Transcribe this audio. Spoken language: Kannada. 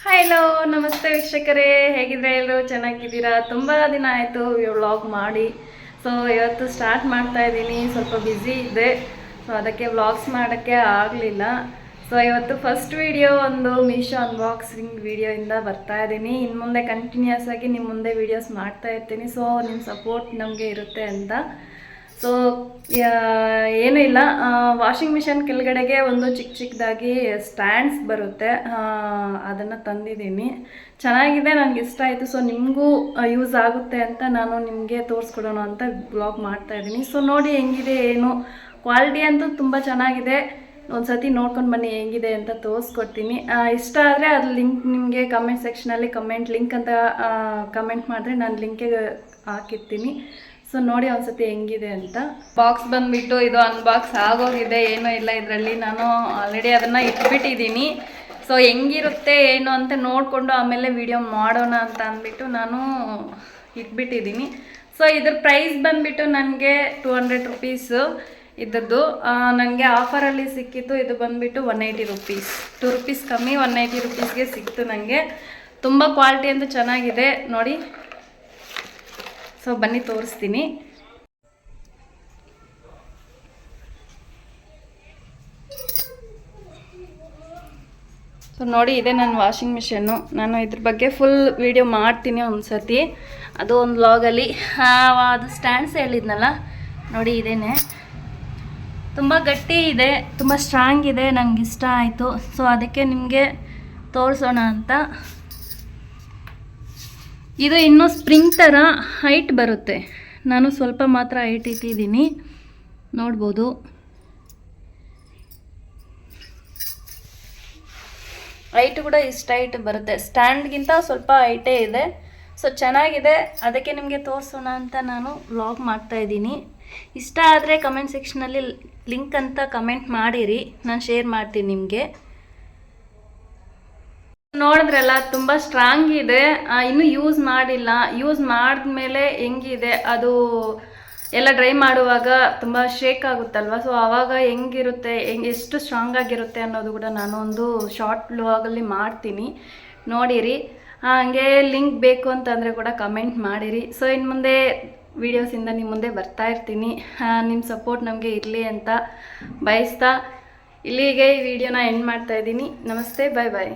ಹಲೋ ನಮಸ್ತೆ ವೀಕ್ಷಕರೇ, ಹೇಗಿದ್ರೆ ಎಲ್ಲರೂ ಚೆನ್ನಾಗಿದ್ದೀರಾ? ತುಂಬ ದಿನ ಆಯಿತು ವ್ಲಾಗ್ ಮಾಡಿ. ಸೊ ಇವತ್ತು ಸ್ಟಾರ್ಟ್ ಮಾಡ್ತಾ ಇದ್ದೀನಿ. ಸ್ವಲ್ಪ ಬ್ಯುಸಿ ಇದ್ದೆ, ಸೊ ಅದಕ್ಕೆ ವ್ಲಾಗ್ಸ್ ಮಾಡೋಕ್ಕೆ ಆಗಲಿಲ್ಲ. ಸೊ ಇವತ್ತು ಫಸ್ಟ್ ವಿಡಿಯೋ ಒಂದು ಮೀಶೋ ಅನ್ಬಾಕ್ಸಿಂಗ್ ವಿಡಿಯೋಯಿಂದ ಬರ್ತಾ ಇದ್ದೀನಿ. ಇನ್ನು ಮುಂದೆ ಕಂಟಿನ್ಯೂಸ್ ಆಗಿ ನಿಮ್ಮ ಮುಂದೆ ವೀಡಿಯೋಸ್ ಮಾಡ್ತಾ ಇರ್ತೀನಿ. ಸೊ ನಿಮ್ಮ ಸಪೋರ್ಟ್ ನಮಗೆ ಇರುತ್ತೆ ಅಂತ. ಸೊ ಏನೂ ಇಲ್ಲ, ವಾಷಿಂಗ್ ಮಿಷಿನ್ ಕೆಳಗಡೆಗೆ ಒಂದು ಚಿಕ್ಕದಾಗಿ ಸ್ಟ್ಯಾಂಡ್ಸ್ ಬರುತ್ತೆ, ಅದನ್ನು ತಂದಿದ್ದೀನಿ. ಚೆನ್ನಾಗಿದೆ, ನನಗೆ ಇಷ್ಟ ಆಯಿತು. ಸೊ ನಿಮಗೂ ಯೂಸ್ ಆಗುತ್ತೆ ಅಂತ ನಾನು ನಿಮಗೆ ತೋರಿಸ್ಕೊಡೋಣ ಅಂತ ಬ್ಲಾಗ್ ಮಾಡ್ತಾಯಿದ್ದೀನಿ. ಸೊ ನೋಡಿ ಹೆಂಗಿದೆ ಏನು, ಕ್ವಾಲಿಟಿ ಅಂತೂ ತುಂಬ ಚೆನ್ನಾಗಿದೆ. ಒಂದು ಸತಿ ನೋಡ್ಕೊಂಡು ಬನ್ನಿ ಹೆಂಗಿದೆ ಅಂತ ತೋರಿಸ್ಕೊಡ್ತೀನಿ. ಇಷ್ಟ ಆದರೆ ಅದು ಲಿಂಕ್ ನಿಮಗೆ ಕಮೆಂಟ್ ಸೆಕ್ಷನಲ್ಲಿ ಲಿಂಕ್ ಅಂತ ಕಮೆಂಟ್ ಮಾಡಿದ್ರೆ ನಾನು ಲಿಂಕಿಗೆ ಹಾಕಿರ್ತೀನಿ. ಸೊ ನೋಡಿ ಒಂದ್ಸತಿ ಹೆಂಗಿದೆ ಅಂತ. ಬಾಕ್ಸ್ ಬಂದುಬಿಟ್ಟು ಇದು ಅನ್ಬಾಕ್ಸ್ ಆಗೋಗಿದೆ, ಏನೂ ಇಲ್ಲ ಇದರಲ್ಲಿ. ನಾನು ಆಲ್ರೆಡಿ ಅದನ್ನು ಇಟ್ಬಿಟ್ಟಿದ್ದೀನಿ. ಸೊ ಹೆಂಗಿರುತ್ತೆ ಏನು ಅಂತ ನೋಡಿಕೊಂಡು ಆಮೇಲೆ ವಿಡಿಯೋ ಮಾಡೋಣ ಅಂತ ಅಂದ್ಬಿಟ್ಟು ನಾನು ಇಟ್ಬಿಟ್ಟಿದ್ದೀನಿ. ಸೊ ಇದ್ರ ಪ್ರೈಸ್ ಬಂದುಬಿಟ್ಟು ನನಗೆ 200 ರುಪೀಸು ಇದ್ದದ್ದು. ನನಗೆ ಆಫರಲ್ಲಿ ಸಿಕ್ಕಿತ್ತು. ಇದು ಬಂದುಬಿಟ್ಟು 180 ರುಪೀಸ್, 2 ರುಪೀಸ್ ಕಮ್ಮಿ 180 ರುಪೀಸ್ಗೆ ಸಿಕ್ತು ನನಗೆ. ತುಂಬ ಕ್ವಾಲಿಟಿ ಅಂತೂ ಚೆನ್ನಾಗಿದೆ ನೋಡಿ. ಸೊ ಬನ್ನಿ ತೋರಿಸ್ತೀನಿ. ಸೊ ನೋಡಿ, ಇದೆ ನನ್ನ ವಾಷಿಂಗ್ ಮಿಷಿನ್ನು. ನಾನು ಇದ್ರ ಬಗ್ಗೆ ಫುಲ್ ವಿಡಿಯೋ ಮಾಡ್ತೀನಿ ಒಂದು ಸತಿ, ಅದು ಒಂದು ವ್ಲಾಗಲ್ಲಿ. ಅದು ಸ್ಟ್ಯಾಂಡ್ಸ್ ಹೇಳಿದ್ನಲ್ಲ ನೋಡಿ, ಇದೇನೆ. ತುಂಬ ಗಟ್ಟಿ ಇದೆ, ತುಂಬ ಸ್ಟ್ರಾಂಗ್ ಇದೆ, ನನಗೆ ಇಷ್ಟ ಆಯಿತು. ಸೊ ಅದಕ್ಕೆ ನಿಮಗೆ ತೋರಿಸೋಣ ಅಂತ. ಇದು ಇನ್ನೂ ಸ್ಪ್ರಿಂಗ್ ಥರ ಹೈಟ್ ಬರುತ್ತೆ. ನಾನು ಸ್ವಲ್ಪ ಮಾತ್ರ ಹೈಟ್ ಇಟ್ಟಿದ್ದೀನಿ, ನೋಡ್ಬೋದು. ಹೈಟ್ ಕೂಡ ಇಷ್ಟು ಹೈಟ್ ಬರುತ್ತೆ, ಸ್ಟ್ಯಾಂಡ್ಗಿಂತ ಸ್ವಲ್ಪ ಹೈಟೇ ಇದೆ. ಸೊ ಚೆನ್ನಾಗಿದೆ, ಅದಕ್ಕೆ ನಿಮಗೆ ತೋರಿಸೋಣ ಅಂತ ನಾನು ವ್ಲಾಗ್ ಮಾಡ್ತಾಯಿದ್ದೀನಿ. ಇಷ್ಟ ಆದರೆ ಕಮೆಂಟ್ ಸೆಕ್ಷನಲ್ಲಿ ಲಿಂಕ್ ಅಂತ ಕಮೆಂಟ್ ಮಾಡಿರಿ, ನಾನು ಶೇರ್ ಮಾಡ್ತೀನಿ ನಿಮಗೆ. ನೋಡಿದ್ರಲ್ಲ, ತುಂಬ ಸ್ಟ್ರಾಂಗ್ ಇದೆ. ಇನ್ನೂ ಯೂಸ್ ಮಾಡಿಲ್ಲ. ಯೂಸ್ ಮಾಡಿದ್ಮೇಲೆ ಹೆಂಗಿದೆ ಅದು ಎಲ್ಲ ಡ್ರೈ ಮಾಡುವಾಗ ತುಂಬ ಶೇಕ್ ಆಗುತ್ತಲ್ವ. ಸೊ ಆವಾಗ ಹೆಂಗಿರುತ್ತೆ, ಎಷ್ಟು ಸ್ಟ್ರಾಂಗ್ ಆಗಿರುತ್ತೆ ಅನ್ನೋದು ಕೂಡ ನಾನು ಒಂದು ಶಾರ್ಟ್ ವ್ಲಾಗಲ್ಲಿ ಮಾಡ್ತೀನಿ, ನೋಡಿರಿ. ಹಾಗೆ ಲಿಂಕ್ ಬೇಕು ಅಂತಂದರೆ ಕೂಡ ಕಮೆಂಟ್ ಮಾಡಿರಿ. ಸೊ ಇನ್ನು ಮುಂದೆ ವೀಡಿಯೋಸಿಂದ ನಿಮ್ಮ ಮುಂದೆ ಬರ್ತಾ ಇರ್ತೀನಿ. ನಿಮ್ಮ ಸಪೋರ್ಟ್ ನಮಗೆ ಇರಲಿ ಅಂತ ಬಯಸ್ತಾ ಇಲ್ಲಿಗೆ ಈ ವಿಡಿಯೋನ ಎಂಡ್ ಮಾಡ್ತಾಯಿದ್ದೀನಿ. ನಮಸ್ತೆ, ಬಾಯ್ ಬಾಯ್.